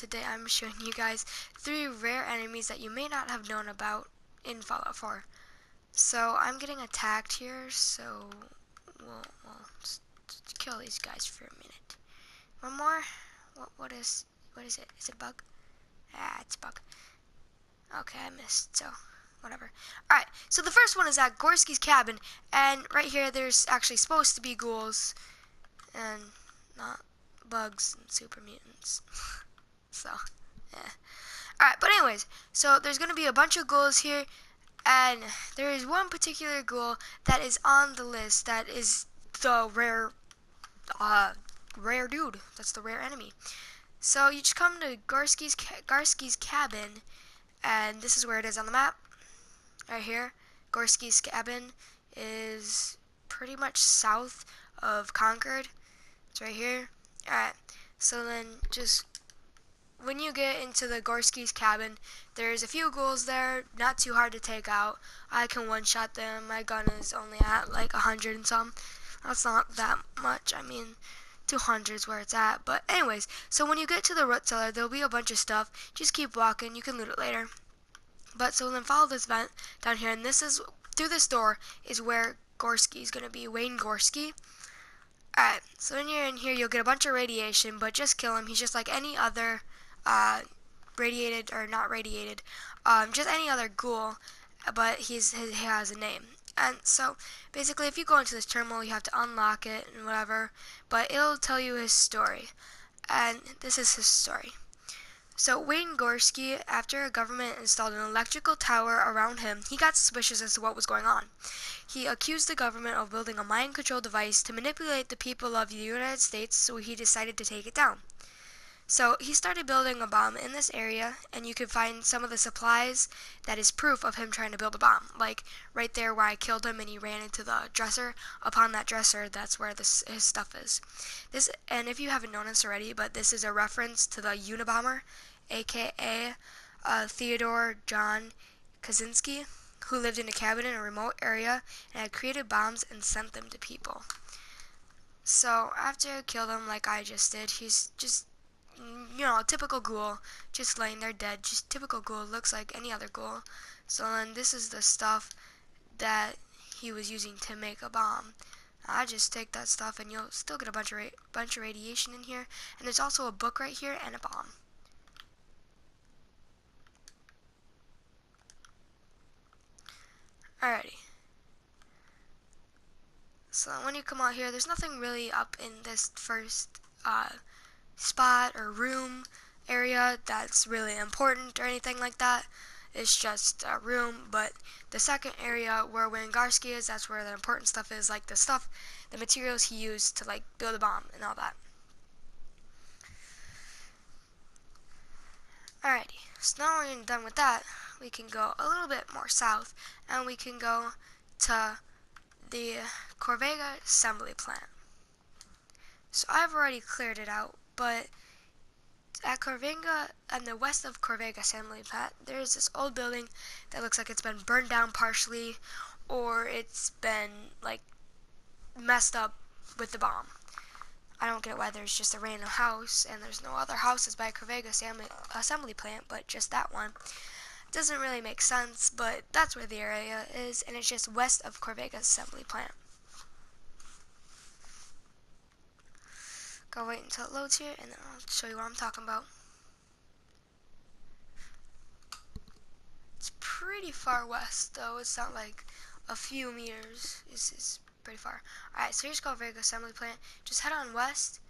today I'm showing you guys 3 rare enemies that you may not have known about in Fallout 4. So I'm getting attacked here, so we'll just kill these guys for a minute. One more. What is it? Is it a bug? Ah, it's a bug. Okay, I missed, so whatever. Alright, so the first one is at Gorski's cabin, and right here there's actually supposed to be ghouls, and not bugs and super mutants. So, yeah. Alright, but anyways, so there's going to be a bunch of ghouls here, and there is one particular ghoul that is on the list that is the rare dude. That's the rare enemy. So you just come to Garski's cabin, and this is where it is on the map, right here. Gorski's cabin is pretty much south of Concord. It's right here. Alright, so then just when you get into the Gorski's cabin, there's a few ghouls there, not too hard to take out. I can one-shot them. My gun is only at like 100 and some. That's not that much. I mean, 200 is where it's at. But anyways, so when you get to the root cellar, there'll be a bunch of stuff. Just keep walking. You can loot it later. But so then follow this vent down here, and this is, through this door, is where Gorski's going to be, Wayne Gorski. Alright, so when you're in here, you'll get a bunch of radiation, but just kill him. He's just like any other radiated, or not radiated, just any other ghoul, but he has a name. And so, basically, if you go into this terminal, you have to unlock it and whatever, but it'll tell you his story. And this is his story. So Wayne Gorski, after a government installed an electrical tower around him, he got suspicious as to what was going on. He accused the government of building a mind control device to manipulate the people of the United States, so he decided to take it down. So he started building a bomb in this area, and you can find some of the supplies that is proof of him trying to build a bomb. Like right there where I killed him and he ran into the dresser. Upon that dresser, that's where his stuff is. And if you haven't noticed already, but this is a reference to the Unabomber, aka Theodore John Kaczynski, who lived in a cabin in a remote area and had created bombs and sent them to people. So after I killed him like I just did, he's just, you know, a typical ghoul, just laying there dead, just typical ghoul, looks like any other ghoul. So then this is the stuff that he was using to make a bomb. I just take that stuff and you'll still get a bunch of radiation in here, and there's also a book right here and a bomb. Alrighty. So when you come out here, there's nothing really up in this first spot or room area that's really important or anything like that. It's just a room, but the second area where Wayne Gorski is, that's where the important stuff is, like the materials he used to like build a bomb and all that. Alrighty, so now we're done with that, we can go a little bit more south, and we can go to the Corvega assembly plant. So I've already cleared it out, but at Corvega, and the west of Corvega assembly plant, there's this old building that looks like it's been burned down partially, or it's been like messed up with the bomb. I don't get why there's just a random house, and there's no other houses by Corvega assembly plant, but just that one. Doesn't really make sense, but that's where the area is, and it's just west of Corvega assembly plant. Go wait until it loads here, and then I'll show you what I'm talking about. It's pretty far west, though. It's not like a few meters. It's pretty far. Alright, so here's Corvega assembly plant. Just head on west,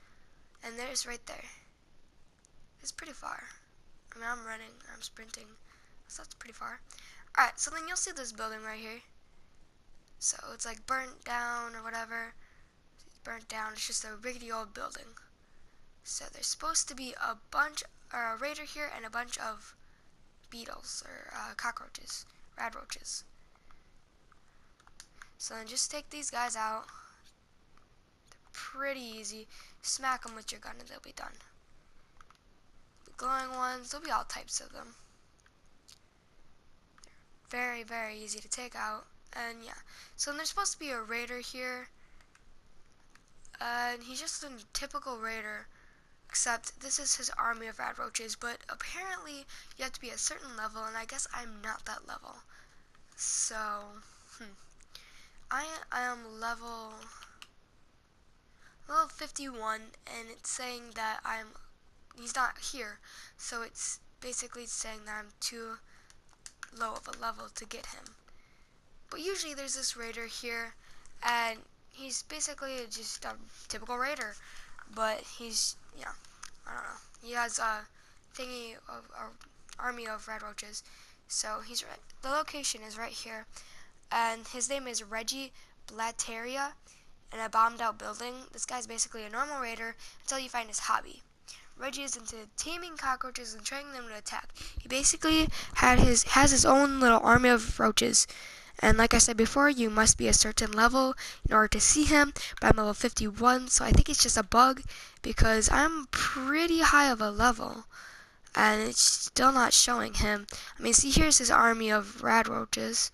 and there's right there. It's pretty far. I mean, I'm running, I'm sprinting, so that's pretty far. Alright, so then you'll see this building right here. So it's like burnt down or whatever. It's burnt down. It's just a rickety old building. So there's supposed to be a raider here and a bunch of beetles or cockroaches, radroaches. So then just take these guys out. They're pretty easy. Smack them with your gun and they'll be done. The glowing ones, there'll be all types of them. They're very, very easy to take out. And yeah, so there's supposed to be a raider here. And he's just a typical raider. except this is his army of rad roaches, but apparently you have to be a certain level, and I guess I'm not that level. So, I am level 51, and it's saying that he's not here, so it's basically saying that I'm too low of a level to get him. But usually there's this raider here, and he's basically just a typical raider, but he's, I don't know. He has a thingy of army of red roaches, so he's right. The location is right here, and his name is Reggie Blateria, in a bombed out building. This guy's basically a normal raider until you find his hobby. Reggie is into taming cockroaches and training them to attack. He basically has his own little army of roaches. And like I said before, you must be a certain level in order to see him. But I'm level 51, so I think it's just a bug because I'm pretty high of a level. And it's still not showing him. I mean, see, here's his army of rad roaches,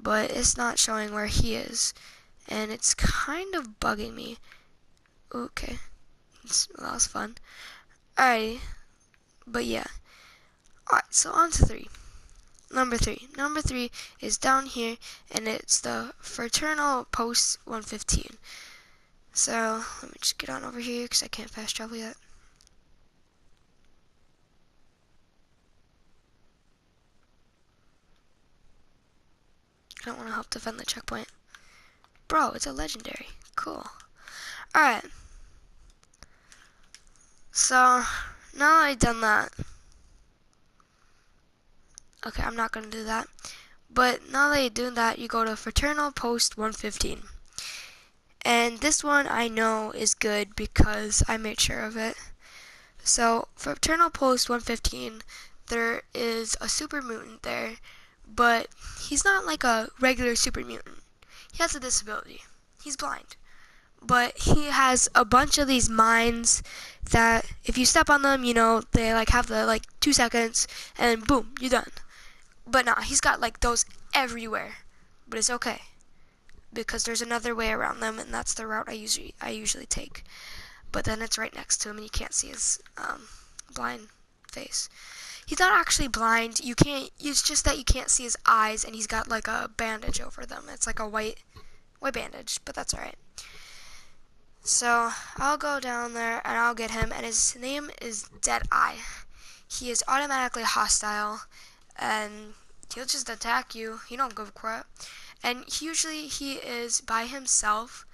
but it's not showing where he is. And it's kind of bugging me. Okay, that was fun. Alright, but yeah. Alright, so on to 3. Number 3. Number 3 is down here, and it's the Fraternal Post 115. So, let me just get on over here, because I can't fast travel yet. I don't want to help defend the checkpoint. Bro, it's a legendary. Cool. Alright. So, now that I've done that, okay, I'm not going to do that. But now that you're doing that, you go to Fraternal Post 115. And this one I know is good because I made sure of it. So, Fraternal Post 115, there is a super mutant there, but he's not like a regular super mutant. He has a disability. He's blind. But he has a bunch of these mines that if you step on them, they like have the 2 seconds and boom, you're done. But nah, he's got like those everywhere. But it's okay, because there's another way around them, and that's the route I usually take. But then it's right next to him, and you can't see his blind face. He's not actually blind. You can't. It's just that you can't see his eyes, and he's got like a bandage over them. It's like a white bandage, but that's alright. So I'll go down there and I'll get him, and his name is Deadeye. He is automatically hostile, and he'll just attack you. He don't give a crap. And usually he is by himself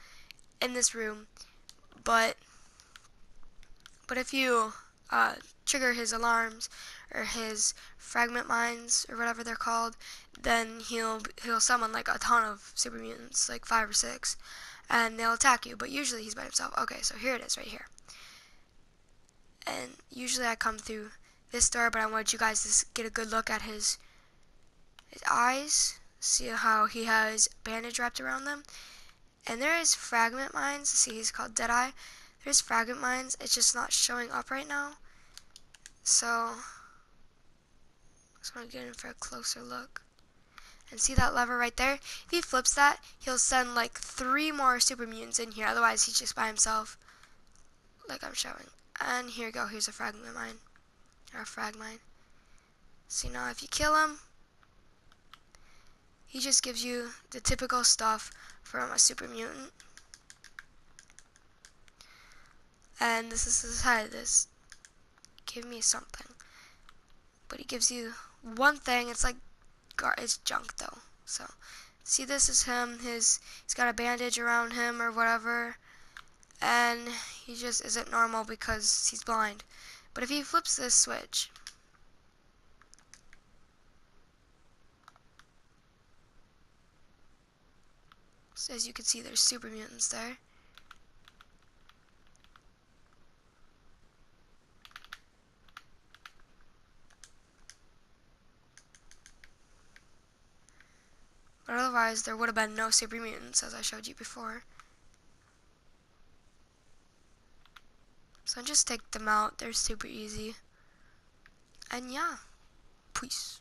in this room, but if you trigger his alarms or his fragment mines or whatever they're called, then he'll summon like a ton of super mutants, like 5 or 6, and they'll attack you. But usually he's by himself. Okay, so here it is right here. And usually I come through this door, but I want you guys to get a good look at his eyes. See how he has bandage wrapped around them. And there is fragment mines. See, he's called Deadeye. There's fragment mines. It's just not showing up right now. So, I just want to get in for a closer look. And see that lever right there? If he flips that, he'll send like 3 more super mutants in here. Otherwise, he's just by himself, like I'm showing. And here you go. Here's a fragment mine. Or a frag mine. See, now if you kill him, he just gives you the typical stuff from a super mutant. And this is the side of this. Give me something. But he gives you one thing. It's like, it's junk though. So, see, this is him. He's got a bandage around him or whatever. And he just isn't normal because he's blind. But if he flips this switch, so as you can see, there's super mutants there. But otherwise, there would have been no super mutants, as I showed you before. So just take them out. They're super easy. And yeah, peace.